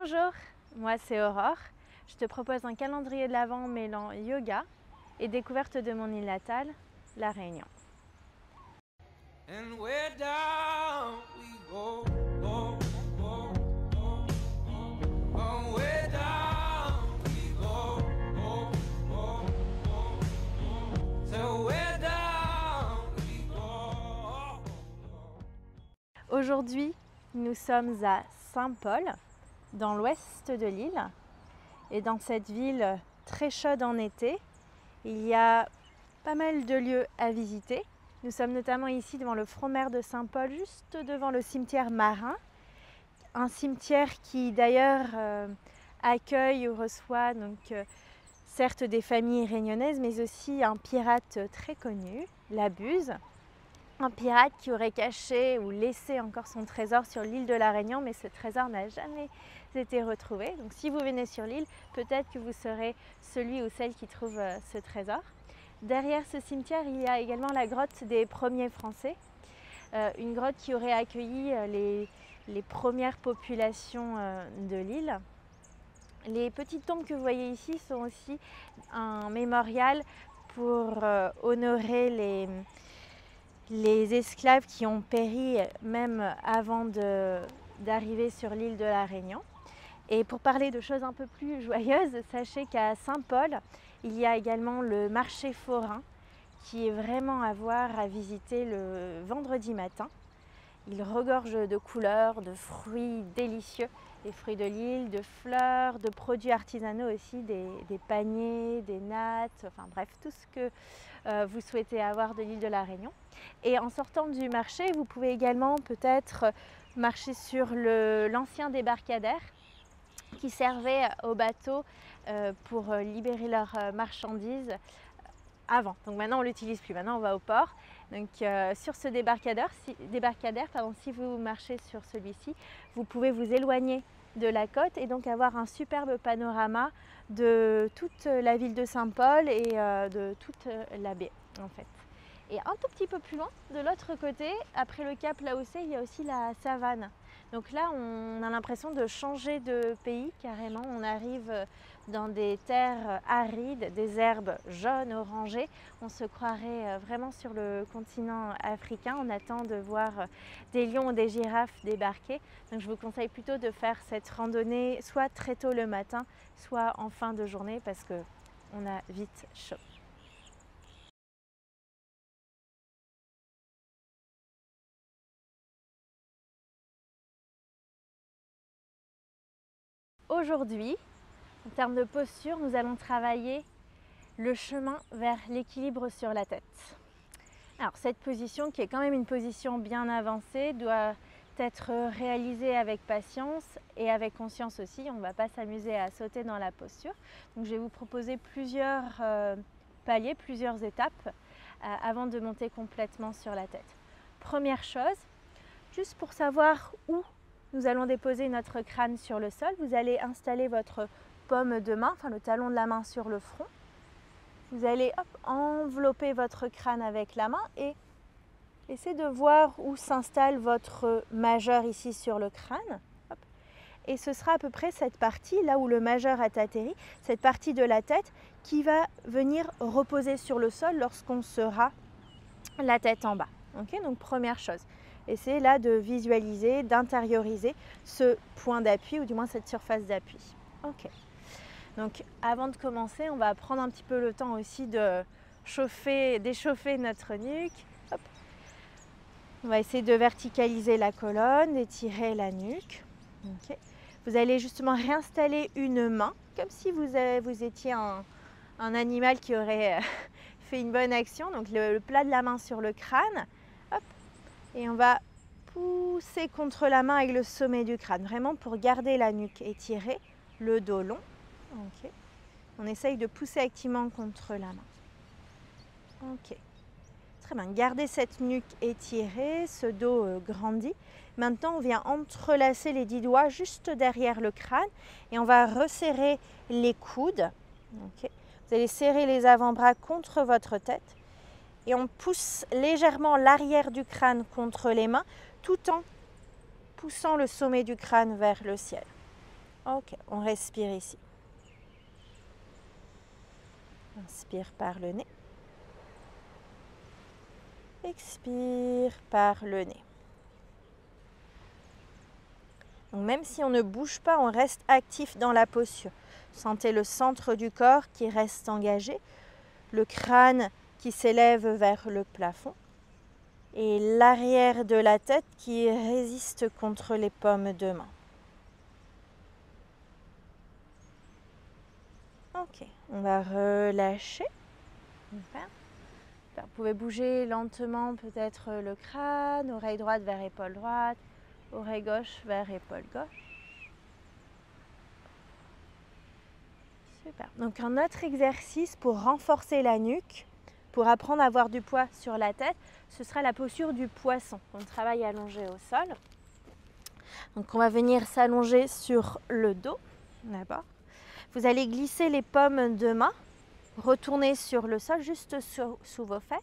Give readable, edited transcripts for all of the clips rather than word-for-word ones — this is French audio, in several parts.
Bonjour, moi c'est Aurore. Je te propose un calendrier de l'Avent mêlant yoga et découverte de mon île natale, La Réunion. And where down we go, oh, oh, oh, oh, oh, where down we go, oh, oh, oh, oh, so where down we go. Aujourd'hui, nous sommes à Saint-Paul, dans l'ouest de l'île. Et dans cette ville très chaude en été, il y a pas mal de lieux à visiter. Nous sommes notamment ici devant le front mer de Saint-Paul, juste devant le cimetière marin. Un cimetière qui d'ailleurs accueille ou reçoit certes des familles réunionnaises, mais aussi un pirate très connu, la Buse. Un pirate qui aurait caché ou laissé encore son trésor sur l'île de la Réunion, mais ce trésor n'a jamais été retrouvé. Donc si vous venez sur l'île, peut-être que vous serez celui ou celle qui trouve ce trésor. Derrière ce cimetière, il y a également la grotte des premiers Français, une grotte qui aurait accueilli les premières populations de l'île. Les petites tombes que vous voyez ici sont aussi un mémorial pour honorer les esclaves qui ont péri même avant d'arriver sur l'île de la Réunion. Et pour parler de choses un peu plus joyeuses, sachez qu'à Saint-Paul, il y a également le marché forain qui est vraiment à voir, à visiter le vendredi matin. Il regorge de couleurs, de fruits délicieux, des fruits de l'île, de fleurs, de produits artisanaux aussi, des paniers, des nattes, enfin bref, tout ce que vous souhaitez avoir de l'île de la Réunion. Et en sortant du marché, vous pouvez également peut-être marcher sur l'ancien débarcadère qui servait aux bateaux pour libérer leurs marchandises avant. Donc maintenant on ne l'utilise plus, maintenant on va au port. Donc sur ce débarcadère, si vous marchez sur celui-ci, vous pouvez vous éloigner de la côte et donc avoir un superbe panorama de toute la ville de Saint-Paul et de toute la baie en fait. Et un tout petit peu plus loin, de l'autre côté, après le cap Laocé, il y a aussi la savane. Donc là, on a l'impression de changer de pays carrément. On arrive dans des terres arides, des herbes jaunes, orangées. On se croirait vraiment sur le continent africain. On attend de voir des lions ou des girafes débarquer. Donc je vous conseille plutôt de faire cette randonnée soit très tôt le matin, soit en fin de journée parce qu'on a vite chaud. Aujourd'hui, en termes de posture, nous allons travailler le chemin vers l'équilibre sur la tête. Alors cette position, qui est quand même une position bien avancée, doit être réalisée avec patience et avec conscience aussi. On ne va pas s'amuser à sauter dans la posture. Donc je vais vous proposer plusieurs paliers, plusieurs étapes avant de monter complètement sur la tête. Première chose, juste pour savoir où nous allons déposer notre crâne sur le sol. Vous allez installer votre paume de main, enfin le talon de la main sur le front. Vous allez envelopper votre crâne avec la main et essayez de voir où s'installe votre majeur ici sur le crâne. Hop. Et ce sera à peu près cette partie, là où le majeur a atterri, cette partie de la tête qui va venir reposer sur le sol lorsqu'on sera la tête en bas. Okay, donc première chose. Essayez là de visualiser, d'intérioriser ce point d'appui ou du moins cette surface d'appui. Ok. Donc avant de commencer, on va prendre un petit peu le temps aussi de d'échauffer notre nuque. Hop. On va essayer de verticaliser la colonne, d'étirer la nuque. Okay. Vous allez justement réinstaller une main, comme si vous étiez un animal qui aurait fait une bonne action. Donc le plat de la main sur le crâne. Hop. Et on va pousser contre la main avec le sommet du crâne, vraiment pour garder la nuque étirée, le dos long. Okay. On essaye de pousser activement contre la main. Ok. Très bien. Gardez cette nuque étirée, ce dos grandi. Maintenant, on vient entrelacer les 10 doigts juste derrière le crâne et on va resserrer les coudes. Okay. Vous allez serrer les avant-bras contre votre tête. Et on pousse légèrement l'arrière du crâne contre les mains tout en poussant le sommet du crâne vers le ciel. Ok, on respire ici. Inspire par le nez. Expire par le nez. Donc même si on ne bouge pas, on reste actif dans la posture. Sentez le centre du corps qui reste engagé, le crâne qui s'élève vers le plafond et l'arrière de la tête qui résiste contre les paumes de main. Ok, on va relâcher. Super. Vous pouvez bouger lentement peut-être le crâne, oreille droite vers épaule droite, oreille gauche vers épaule gauche. Super. Donc un autre exercice pour renforcer la nuque, pour apprendre à avoir du poids sur la tête, ce sera la posture du poisson. On travaille allongé au sol. Donc on va venir s'allonger sur le dos, d'abord. Vous allez glisser les paumes de main, retourner sur le sol, juste sous vos fesses.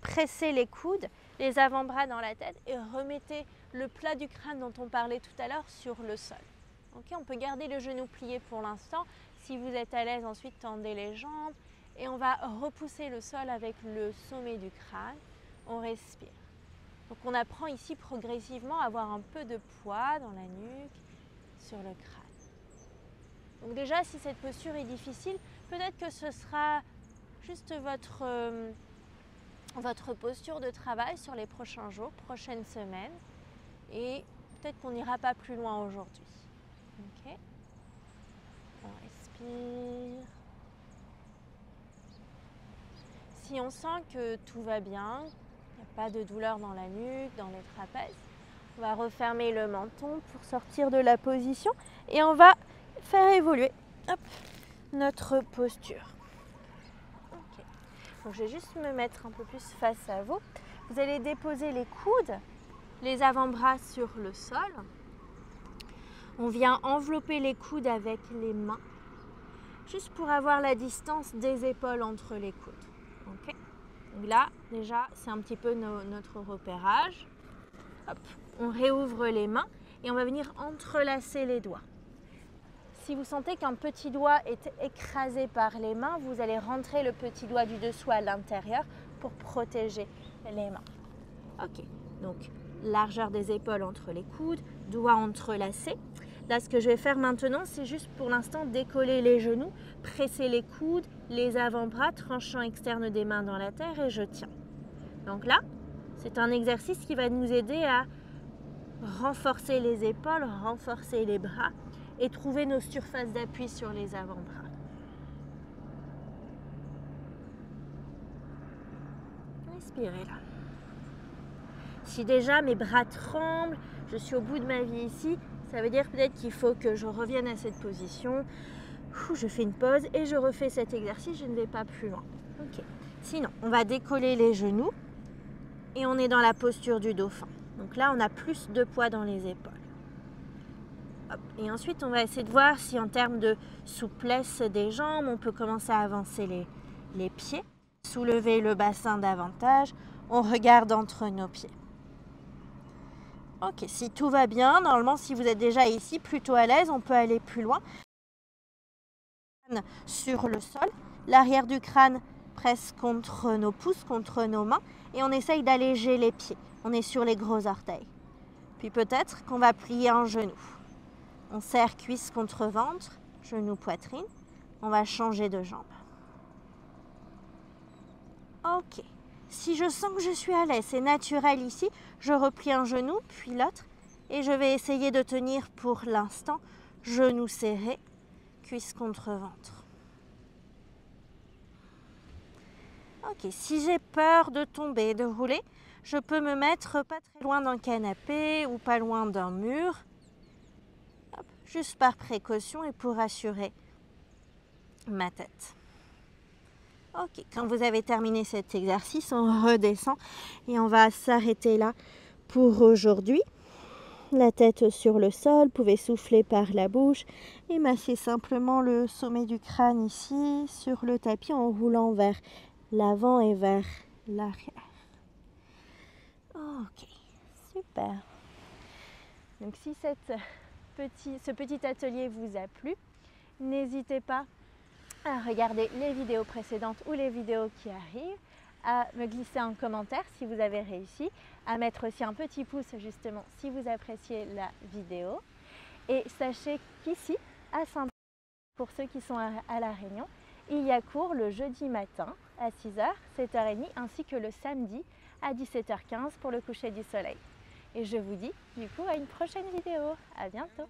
Pressez les coudes, les avant-bras dans la tête et remettez le plat du crâne dont on parlait tout à l'heure sur le sol. Okay, on peut garder le genou plié pour l'instant. Si vous êtes à l'aise, ensuite tendez les jambes et on va repousser le sol avec le sommet du crâne. On respire. Donc on apprend ici progressivement à avoir un peu de poids dans la nuque, sur le crâne. Donc déjà, si cette posture est difficile, peut-être que ce sera juste votre posture de travail sur les prochains jours, prochaines semaines. Et peut-être qu'on n'ira pas plus loin aujourd'hui. Ok. On respire. Si on sent que tout va bien, il n'y a pas de douleur dans la nuque, dans les trapèzes, on va refermer le menton pour sortir de la position et on va faire évoluer notre posture. Okay. Donc je vais juste me mettre un peu plus face à vous. Vous allez déposer les coudes, les avant-bras sur le sol. On vient envelopper les coudes avec les mains, juste pour avoir la distance des épaules entre les coudes. Okay. Donc là, déjà, c'est un petit peu notre repérage. Hop. On réouvre les mains et on va venir entrelacer les doigts. Si vous sentez qu'un petit doigt est écrasé par les mains, vous allez rentrer le petit doigt du dessous à l'intérieur pour protéger les mains. Ok, donc largeur des épaules entre les coudes, doigts entrelacés. Là, ce que je vais faire maintenant, c'est juste pour l'instant décoller les genoux, presser les coudes, les avant-bras, tranchant externe des mains dans la terre et je tiens. Donc là, c'est un exercice qui va nous aider à renforcer les épaules, renforcer les bras et trouver nos surfaces d'appui sur les avant-bras. Respirez là. Si déjà mes bras tremblent, je suis au bout de ma vie ici, ça veut dire peut-être qu'il faut que je revienne à cette position. Je fais une pause et je refais cet exercice, je ne vais pas plus loin. Okay. Sinon, on va décoller les genoux et on est dans la posture du dauphin. Donc là, on a plus de poids dans les épaules. Hop. Et ensuite, on va essayer de voir si en termes de souplesse des jambes, on peut commencer à avancer les pieds, soulever le bassin davantage. On regarde entre nos pieds. Ok, si tout va bien, normalement, si vous êtes déjà ici, plutôt à l'aise, on peut aller plus loin. Sur le sol, l'arrière du crâne presse contre nos pouces, contre nos mains, et on essaye d'alléger les pieds. On est sur les gros orteils. Puis peut-être qu'on va plier un genou. On serre cuisse contre ventre, genou, poitrine. On va changer de jambe. Ok. Si je sens que je suis à l'aise, c'est naturel ici, je replie un genou, puis l'autre. Et je vais essayer de tenir pour l'instant, genou serré, cuisse contre ventre. Ok, si j'ai peur de tomber, de rouler, je peux me mettre pas très loin d'un canapé ou pas loin d'un mur. Hop, juste par précaution et pour assurer ma tête. Ok, quand vous avez terminé cet exercice, on redescend et on va s'arrêter là pour aujourd'hui. La tête sur le sol, vous pouvez souffler par la bouche et masser simplement le sommet du crâne ici sur le tapis en roulant vers l'avant et vers l'arrière. Ok, super. Donc si cette ce petit atelier vous a plu. N'hésitez pas à regarder les vidéos précédentes ou les vidéos qui arrivent, à me glisser un commentaire si vous avez réussi, à mettre aussi un petit pouce justement si vous appréciez la vidéo. Et sachez qu'ici, à Saint-Paul, pour ceux qui sont à La Réunion, il y a cours le jeudi matin à 6 h, 7 h 30 ainsi que le samedi à 17 h 15 pour le coucher du soleil. Et je vous dis du coup à une prochaine vidéo. À bientôt.